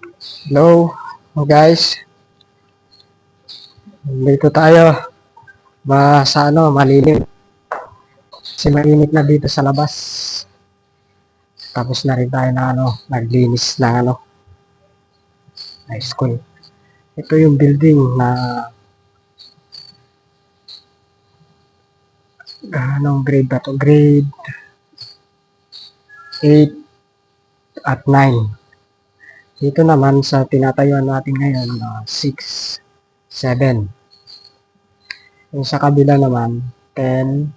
Hello, guys. Dito tayo. Sa malilim. Kasi mainit na dito sa labas. Tapos na rin tayo na naglinis ng high school. Ito yung building na grade ba to? Grade 8 at 9. Dito naman sa tinatayuan natin ngayon, 6, 7. Yung sa kabila naman, 10,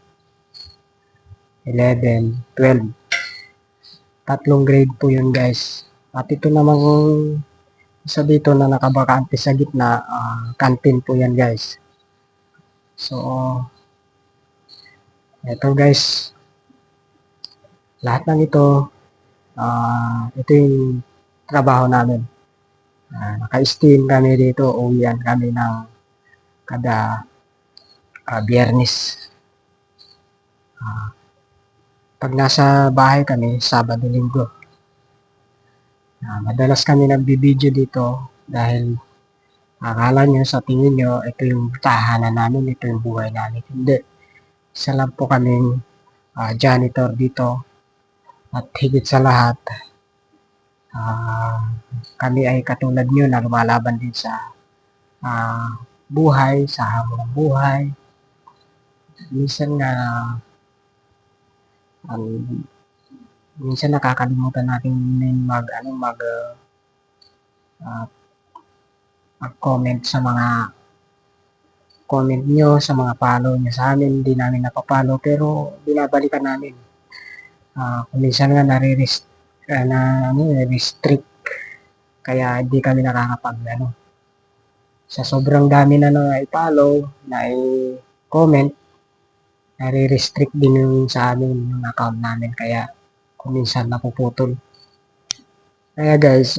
11, 12. Tatlong grade po yun, guys. At ito namang isa dito na nakabakante sa gitna, canteen po yan, guys. So, ito guys, lahat ng ito yung trabaho namin. Naka-steam kami dito, uwian kami ng kada biyernes. Pag nasa bahay kami, Sabado, Linggo. Madalas kami nagbibideo dito dahil akala nyo, sa tingin nyo, ito yung tahanan namin, ito yung buhay namin. Hindi. Isa lang po kaming janitor dito. At higit sa lahat, kami ay katulad nyo na lumalaban din sa buhay, sa hamon ng buhay. Minsan nga, minsan nakakalimutan natin mag-comment sa mga comment nyo, sa mga follow nyo sa amin. Hindi namin napapalo, pero binabalikan namin. Kung minsan nga restrict, kaya hindi kami nakakapag sa sobrang dami na i-follow, na i-comment, nare-restrict din yung sa amin yung account namin, kaya kung minsan napuputol. Kaya guys,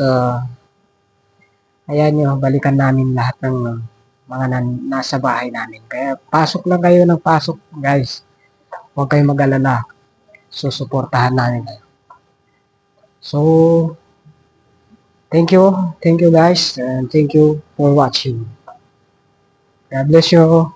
ayan nyo, balikan namin lahat ng mga nasa bahay namin. Kaya pasok lang kayo ng pasok, guys. Huwag kayong mag-alala. Susuportahan namin kayo. So, thank you guys, and thank you for watching. God bless you.